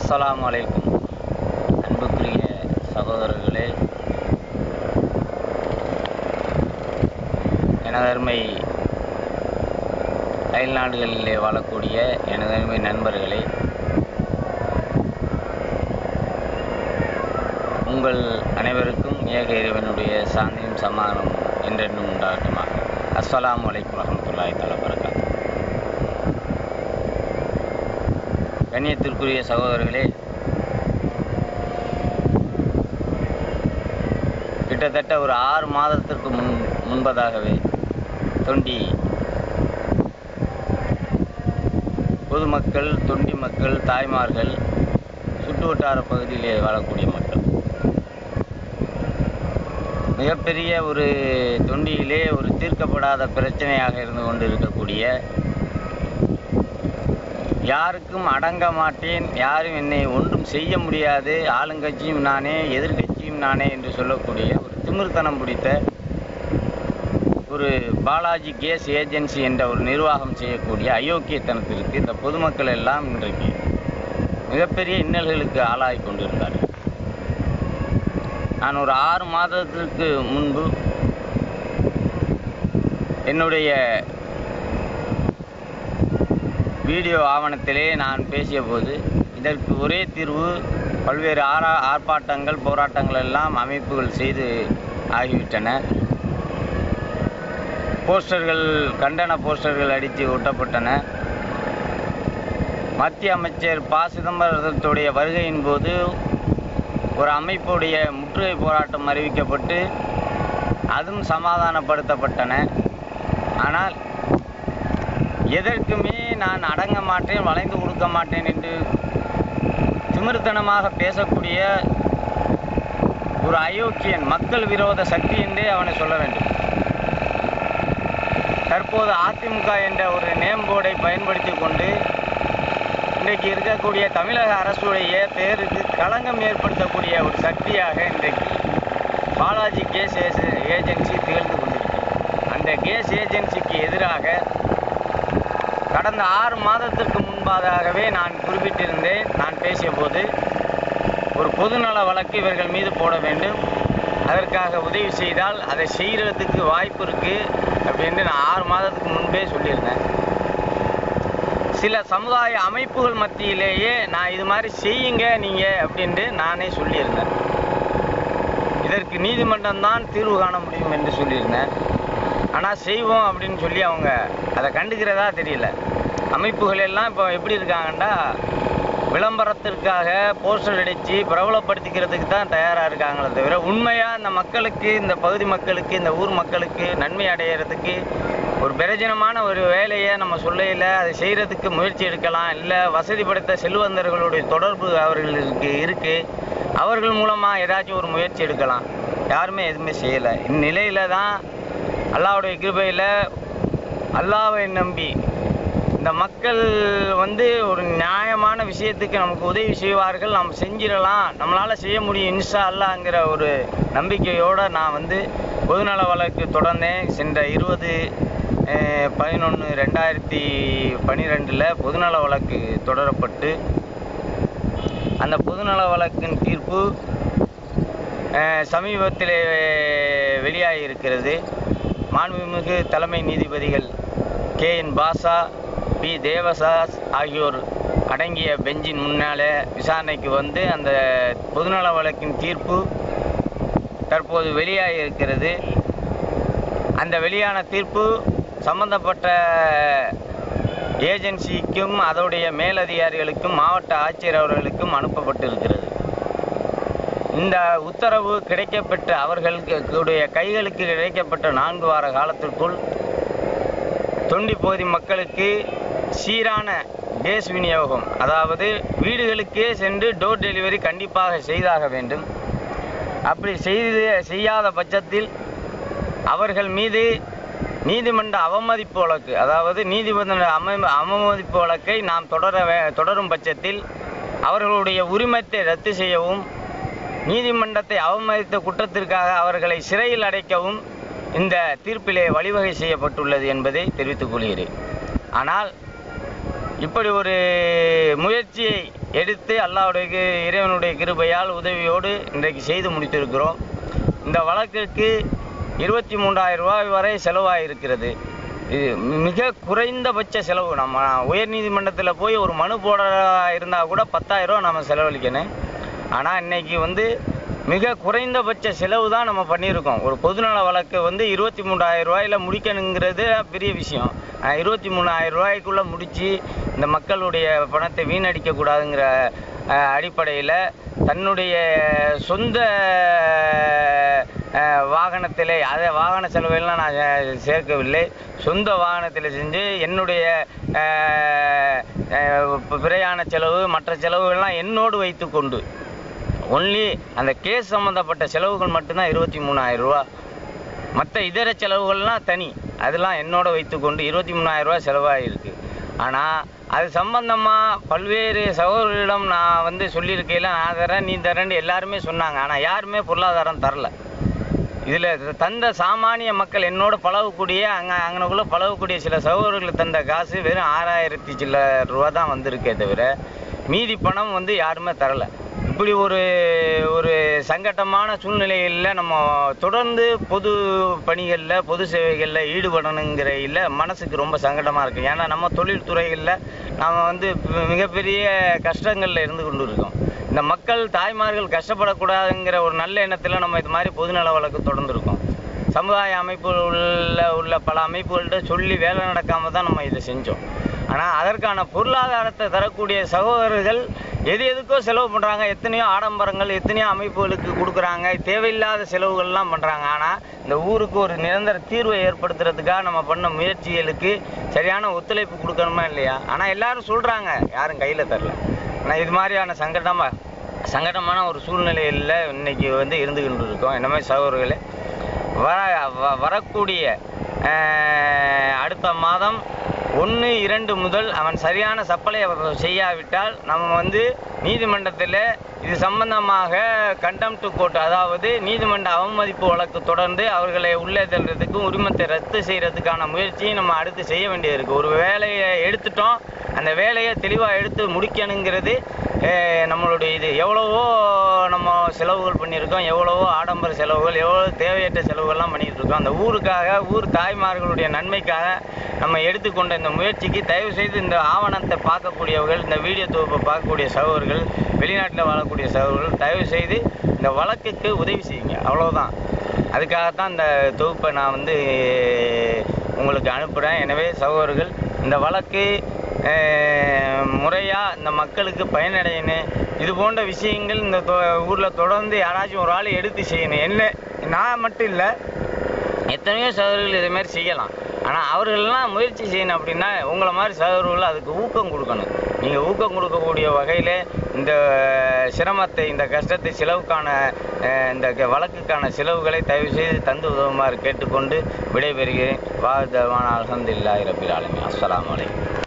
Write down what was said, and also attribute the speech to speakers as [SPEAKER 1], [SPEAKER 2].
[SPEAKER 1] அஸ்ஸலாமு அலைக்கும். அன்புக்குரிய சகோதரர்களே, எனதருமை அயல் நாடுகளிலே வாழக்கூடிய எனதருமை நண்பர்களே, உங்கள் அனைவருக்கும் ஏக இறைவனுடைய சாந்தியும் சமாதானம் என்றென்றும் உண்டாகட்டுமாக. அஸ்ஸலாமு அலைக்கும் வரஹ்மத்துல்லாஹி தஆலா வபரகாத்துஹு. கண்ணியத்திற்குரிய சகோதரர்களே, கிட்டத்தட்ட ஒரு 6 மாதத்திற்கு முன்பதாகவே தொண்டி பொதுமக்கள், தொண்டி மக்கள், தாய்மார்கள், சுற்று வட்டார பகுதியிலே வாழக்கூடிய மக்கள் மிகப்பெரிய ஒரு தொண்டியிலே ஒரு தீர்க்கப்படாத பிரச்சனையாக இருந்து கொண்டு இருக்கக்கூடிய, யாருக்கும் அடங்க மாட்டேன், யாரும் என்னை ஒன்றும் செய்ய முடியாது, ஆளுங்கட்சியும் நானே எதிர்கட்சியும் நானே என்று சொல்லக்கூடிய ஒரு திமிர்த்தனம் பிடித்த ஒரு பாலாஜி கேஸ் ஏஜென்சி என்ற ஒரு நிர்வாகம் செய்யக்கூடிய அயோக்கியத்தனத்திற்கு இந்த பொதுமக்கள் எல்லாம் இன்றைக்கு மிகப்பெரிய இன்னல்களுக்கு ஆளாகி கொண்டிருந்தார்கள். நான் ஒரு 6 மாதத்திற்கு முன்பு என்னுடைய வீடியோ ஆவணத்திலே நான் பேசிய போது இதற்கு ஒரே தீர்வு, பல்வேறு ஆர்ப்பாட்டங்கள், போராட்டங்கள் எல்லாம் அமைப்புகள் செய்து ஆகிவிட்டன. போஸ்டர்கள், கண்டன போஸ்டர்கள் அடித்து ஒட்டப்பட்டன. மத்திய அமைச்சர் ப. சிதம்பரத்துடைய வருகையின் போது ஒரு அமைப்புடைய முற்றுகை போராட்டம் அறிவிக்கப்பட்டு அதுவும் சமாதானப்படுத்தப்பட்டன. ஆனால் எதற்குமே நான் அடங்க மாட்டேன், வளைந்து கொடுக்க மாட்டேன் என்று திமிர்த்தனமாக பேசக்கூடிய ஒரு அயோக்கியன், மக்கள் விரோத சக்தி என்றே அவனை சொல்ல வேண்டும். தற்போது அதிமுக என்ற ஒரு நேம் போர்டை பயன்படுத்தி கொண்டு இன்றைக்கு இருக்கக்கூடிய தமிழக அரசுடைய பேருக்கு களங்கம் ஏற்படுத்தக்கூடிய ஒரு சக்தியாக இன்றைக்கு பாலாஜி கேஸ் ஏஜென்சி திகழ்ந்து கொண்டிருக்கிறது. அந்த கேஸ் ஏஜென்சிக்கு எதிராக கடந்த 6 மாதத்திற்கு முன்பாகவே நான் குறிப்பிட்டிருந்தேன். நான் பேசிய போது ஒரு பொதுநல வழக்கு இவர்கள் மீது போட வேண்டும், அதற்காக உதவி செய்தால் அதை செய்கிறதுக்கு வாய்ப்பு இருக்குது அப்படின்னு நான் 6 மாதத்துக்கு முன்பே சொல்லியிருந்தேன். சில சமுதாய அமைப்புகள் மத்தியிலேயே நான் இது மாதிரி செய்யுங்க நீங்கள் அப்படின்ட்டு நானே சொல்லியிருந்தேன். இதற்கு நீதிமன்றம் தான் தீர்வு காண முடியும் என்று சொல்லியிருந்தேன். ஆனால் செய்வோம் அப்படின்னு சொல்லி அவங்க அதை கண்டுக்கிறதா தெரியல. அமைப்புகள் எல்லாம் இப்போ எப்படி இருக்காங்கன்னா, விளம்பரத்திற்காக போஸ்டர் அடித்து பிரபலப்படுத்திக்கிறதுக்கு தான் தயாராக இருக்காங்களே தவிர, உண்மையாக இந்த மக்களுக்கு, இந்த பகுதி மக்களுக்கு, இந்த ஊர் மக்களுக்கு நன்மை அடைகிறதுக்கு ஒரு பிரயோஜனமான ஒரு வேலையை நம்ம சொல்லையில் அதை செய்கிறதுக்கு முயற்சி எடுக்கலாம். இல்லை வசதி படைத்த செல்வந்தர்களுடைய தொடர்பு அவர்களுக்கு இருக்குது, அவர்கள் மூலமாக ஏதாச்சும் ஒரு முயற்சி எடுக்கலாம். யாருமே எதுவுமே செய்யலை. இந்நிலையில் தான் அல்லாஹ்வுடைய கிருபையில் அல்லாஹ்வை நம்பி இந்த மக்கள் ஒரு நியாயமான விஷயத்துக்கு நமக்கு உதவி செய்வார்கள், நாம் செஞ்சிடலாம், நம்மளால் செய்ய முடியும் இன்ஷா அல்லாஹ்ங்கிற ஒரு நம்பிக்கையோடு நான் பொதுநல வழக்கு தொடர்ந்தேன். சென்ற 20/11/2012 பொதுநல வழக்கு தொடரப்பட்டு அந்த பொதுநல வழக்கின் தீர்ப்பு சமீபத்தில் வெளியாகி இருக்கிறது. மாண்புமிகு தலைமை நீதிபதிகள் K.N. பாஷா, பி. தேவதாஸ் ஆகியோர் அடங்கிய பெஞ்சின் முன்னாலே விசாரணைக்கு அந்த பொதுநல வழக்கின் தீர்ப்பு தற்போது வெளியாகி இருக்கிறது. அந்த வெளியான தீர்ப்பு சம்பந்தப்பட்ட ஏஜென்சிக்கும் அதோடைய மேலதிகாரிகளுக்கும் மாவட்ட ஆட்சியர் அவர்களுக்கும் அனுப்பப்பட்டிருக்கிறது. இந்த உத்தரவு கிடைக்கப்பட்ட அவர்களுடைய கைகளுக்கு கிடைக்கப்பட்ட 4 வார காலத்திற்குள் தொண்டி பகுதி மக்களுக்கு சீரான கேஸ் விநியோகம், அதாவது வீடுகளுக்கே சென்று டோர் டெலிவரி கண்டிப்பாக செய்தாக வேண்டும். அப்படி செய்யாத பட்சத்தில் அவர்கள் மீது நீதிமன்ற அவமதிப்பு வழக்கு, அதாவது நீதிமன்ற அவமதிப்பு வழக்கை நாம் தொடரும் பட்சத்தில் அவர்களுடைய உரிமத்தை ரத்து செய்யவும், நீதிமன்றத்தை அவமதித்த குற்றத்திற்காக அவர்களை சிறையில் அடைக்கவும் இந்த தீர்ப்பிலே வழிவகை செய்யப்பட்டுள்ளது என்பதை தெரிவித்துக் கொள்கிறேன். ஆனால் இப்படி ஒரு முயற்சியை எடுத்து அல்லாஹ்வுடைய இறைவனுடைய கிருபையால் உதவியோடு இன்றைக்கு செய்து முடித்திருக்கிறோம். இந்த வழக்கிற்கு 23,000 ரூபாய் வரை செலவாயிருக்கிறது. இது மிக குறைந்தபட்ச செலவு. நம்ம உயர்நீதிமன்றத்தில் போய் ஒரு மனு போட இருந்தால் கூட 10,000 ரூபா நம்ம செலவழிக்கணும். ஆனால் இன்றைக்கி மிக குறைந்தபட்ச செலவு தான் நம்ம பண்ணியிருக்கோம். ஒரு பொதுநல வழக்கு 23,000 ரூபாயில் முடிக்கணுங்கிறது பெரிய விஷயம். 23,000 ரூபாய்க்குள்ளே முடித்து இந்த மக்களுடைய பணத்தை வீணடிக்கக்கூடாதுங்கிற அடிப்படையில் தன்னுடைய சொந்த வாகனத்திலே, அதை வாகன செலவெல்லாம் நான் சேர்க்கவில்லை, சொந்த வாகனத்தில் செஞ்சு என்னுடைய பிரயாண செலவு மற்ற செலவுகள்லாம் என்னோடு வைத்து கொண்டு ஒன்லி அந்த கேஸ் சம்மந்தப்பட்ட செலவுகள் மட்டும்தான் 23,000 ரூபா. மற்ற இதர செலவுகள்லாம் தனி, அதெல்லாம் என்னோட வைத்துக்கொண்டு 23,000 ரூபா செலவாகிருக்கு. ஆனால் அது சம்பந்தமாக பல்வேறு சகோதரர்களிடம் நான் சொல்லியிருக்கையில் நான் தரேன் நீ தரேன்னு எல்லாருமே சொன்னாங்க. ஆனால் யாருமே பொருளாதாரம் தரல. இதில் தந்த சாமானிய மக்கள் என்னோட பழகக்கூடிய அங்கனக்குள்ளே பழகக்கூடிய சில சகோதரர்கள் தந்த காசு வெறும் 6,000 சில்லற ரூபா தான் வந்திருக்கே தவிர மீதி பணம் யாருமே தரலை. இப்படி ஒரு சங்கட்டமான சூழ்நிலையில் நம்ம தொடர்ந்து பொது பணிகளில் பொது சேவைகளில் ஈடுபடணுங்கிற இல்லை மனசுக்கு ரொம்ப சங்கடமாக இருக்குது. ஏன்னா நம்ம தொழில்துறைகளில் நாம் மிகப்பெரிய கஷ்டங்களில் இருந்து கொண்டு இருக்கோம். இந்த மக்கள் தாய்மார்கள் கஷ்டப்படக்கூடாதுங்கிற ஒரு நல்ல எண்ணத்தில் நம்ம இது மாதிரி பொதுநல வழக்கு தொடர்ந்துருக்கோம். சமுதாய அமைப்புகளில் உள்ள பல அமைப்புகள்கிட்ட சொல்லி வேலை நடக்காமல் தான் நம்ம இதை செஞ்சோம். ஆனால் அதற்கான பொருளாதாரத்தை தரக்கூடிய சகோதரர்கள் எதுக்கோ செலவு பண்ணுறாங்க. எத்தனையோ ஆடம்பரங்கள் எத்தனையோ அமைப்புகளுக்கு கொடுக்குறாங்க, தேவையில்லாத செலவுகள்லாம் பண்ணுறாங்க. ஆனால் இந்த ஊருக்கு ஒரு நிரந்தர தீர்வை ஏற்படுத்துறதுக்காக நம்ம பண்ண முயற்சிகளுக்கு சரியான ஒத்துழைப்பு கொடுக்கணுமா இல்லையா? ஆனால் எல்லாரும் சொல்கிறாங்க, யாரும் கையில் தரல. ஆனால் இது மாதிரியான சங்கடமான ஒரு சூழ்நிலையில் இன்றைக்கி இருந்துக்கிட்டு இருக்கோம். இந்த மாதிரி சகோதரர்களே, வரக்கூடிய அடுத்த மாதம் 1-2 முதல் அவன் சரியான சப்ளை செய்யாவிட்டால் நம்ம நீதிமன்றத்தில் இது சம்பந்தமாக கண்டெம்ட் கோர்ட், அதாவது நீதிமன்ற அவமதிப்பு வழக்கு தொடர்ந்து அவர்களை உள்ளே தள்ளுறதுக்கும் உரிமத்தை ரத்து செய்கிறதுக்கான முயற்சியும் நம்ம அடுத்து செய்ய வேண்டியது இருக்குது. ஒரு வேலையை எடுத்துட்டோம், அந்த வேலையை தெளிவாக எடுத்து முடிக்கணுங்கிறது நம்மளுடைய இது. எவ்வளவோ நம்ம செலவுகள் பண்ணியிருக்கோம், எவ்வளவோ ஆடம்பர செலவுகள், எவ்வளோ தேவையற்ற செலவுகள்லாம் பண்ணிகிட்டு இருக்கோம். அந்த ஊருக்காக, ஊர் தாய்மார்களுடைய நன்மைக்காக நம்ம எடுத்துக்கொண்ட இந்த முயற்சிக்கு தயவுசெய்து இந்த ஆவணத்தை பார்க்கக்கூடியவர்கள், இந்த வீடியோ தொகுப்பை பார்க்கக்கூடிய சகோதரர்கள், வெளிநாட்டில் வாழக்கூடிய சகோதரர்கள் தயவுசெய்து இந்த வழக்குக்கு உதவி செய்யுங்க. அவ்வளோதான். அதுக்காகத்தான் இந்த தொகுப்பை நான் உங்களுக்கு அனுப்புகிறேன். எனவே சகோதரர்கள், இந்த வழக்கு முறையாக இந்த மக்களுக்கு பயனடையணும். இது போன்ற விஷயங்கள் இந்த ஊரில் தொடர்ந்து யாராச்சும் ஒரு ஆள் எடுத்து செய்யணும். நான் மட்டும் இல்லை, எத்தனையோ சகோதரர்கள் இதேமாதிரி செய்யலாம். ஆனால் அவர்கள்லாம் முயற்சி செய்யணும். அப்படின்னா உங்களை மாதிரி சகோதரர்கள் அதுக்கு ஊக்கம் கொடுக்கணும். நீங்கள் ஊக்கம் கொடுக்கக்கூடிய வகையில் இந்த சிரமத்தை, இந்த கஷ்டத்தை, செலவுக்கான இந்த வழக்குக்கான செலவுகளை தயவுசெய்து தந்து உதவுமாறு கேட்டுக்கொண்டு விடைபெறுகிறேன். வாழ்தவான் அல்ஹம்துலில்லாஹி ரப்பில் ஆலமீன். அஸ்ஸலாமு அலைக்கும்.